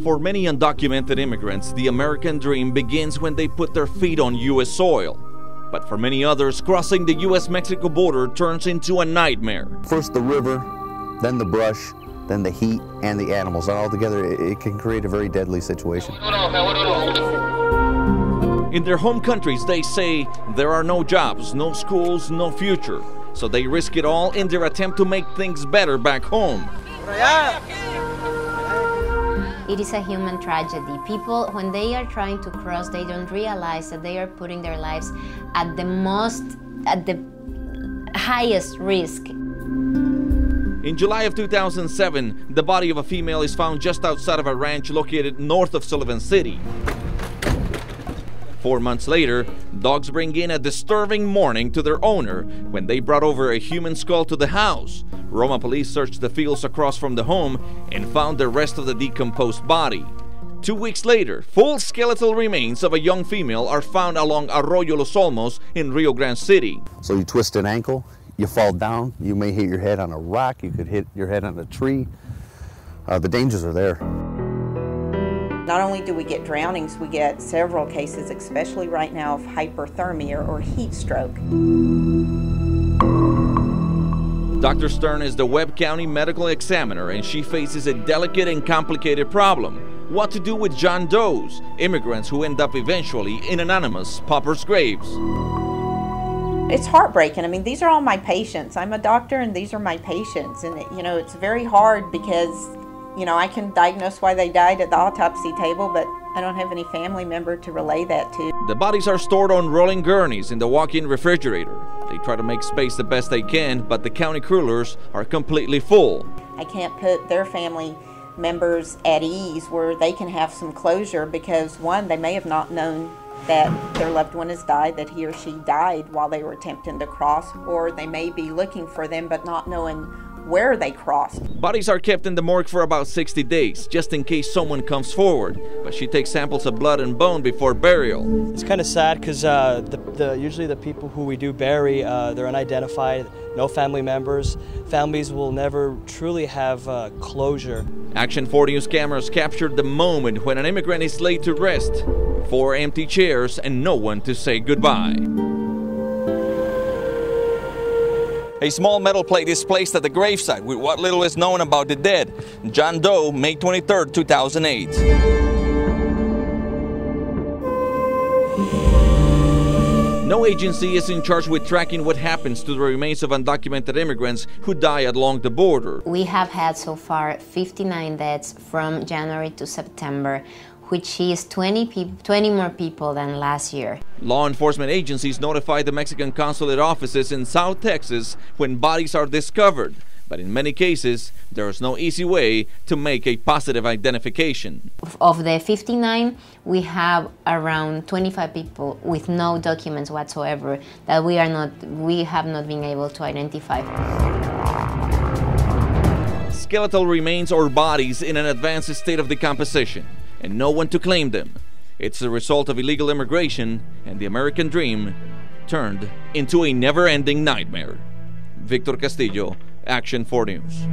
For many undocumented immigrants, the American dream begins when they put their feet on U.S. soil. But for many others, crossing the U.S.-Mexico border turns into a nightmare. First the river, then the brush, then the heat and the animals. And all together, it can create a very deadly situation. In their home countries, they say there are no jobs, no schools, no future. So they risk it all in their attempt to make things better back home. It is a human tragedy. People, when they are trying to cross, they don't realize that they are putting their lives at the highest risk. In July of 2007, the body of a female is found just outside of a ranch located north of Sullivan City. 4 months later, dogs bring in a disturbing morning to their owner when they brought over a human skull to the house. Roma police searched the fields across from the home and found the rest of the decomposed body. 2 weeks later, full skeletal remains of a young female are found along Arroyo Los Olmos in Rio Grande City. So you twist an ankle, you fall down, you may hit your head on a rock, you could hit your head on a tree. The dangers are there. Not only do we get drownings, we get several cases, especially right now, of hyperthermia or heat stroke. Dr. Stern is the Webb County medical examiner, and she faces a delicate and complicated problem: what to do with John Does, immigrants who end up eventually in anonymous paupers' graves. It's heartbreaking. I mean, these are all my patients. I'm a doctor and these are my patients. And, it's very hard because, I can diagnose why they died at the autopsy table, but I don't have any family member to relay that to. The bodies are stored on rolling gurneys in the walk-in refrigerator. They try to make space the best they can, but the county crullers are completely full. I can't put their family members at ease where they can have some closure because, one, they may have not known that their loved one has died, that he or she died while they were attempting to cross, or they may be looking for them but not knowing where they crossed. Bodies are kept in the morgue for about 60 days, just in case someone comes forward, but she takes samples of blood and bone before burial. It's kind of sad because usually the people who we do bury, they're unidentified, no family members. Families will never truly have closure. Action 4 News cameras captured the moment when an immigrant is laid to rest. 4 empty chairs and no one to say goodbye. A small metal plate is placed at the gravesite with what little is known about the dead. John Doe, May 23, 2008. No agency is in charge with tracking what happens to the remains of undocumented immigrants who die along the border. We have had so far 59 deaths from January to September, which is 20 more people than last year. Law enforcement agencies notify the Mexican consulate offices in South Texas when bodies are discovered. But in many cases, there is no easy way to make a positive identification. Of the 59, we have around 25 people with no documents whatsoever that we have not been able to identify. Skeletal remains or bodies in an advanced state of decomposition, and no one to claim them. It's the result of illegal immigration, and the American dream turned into a never-ending nightmare. Victor Castillo, Action 4 News.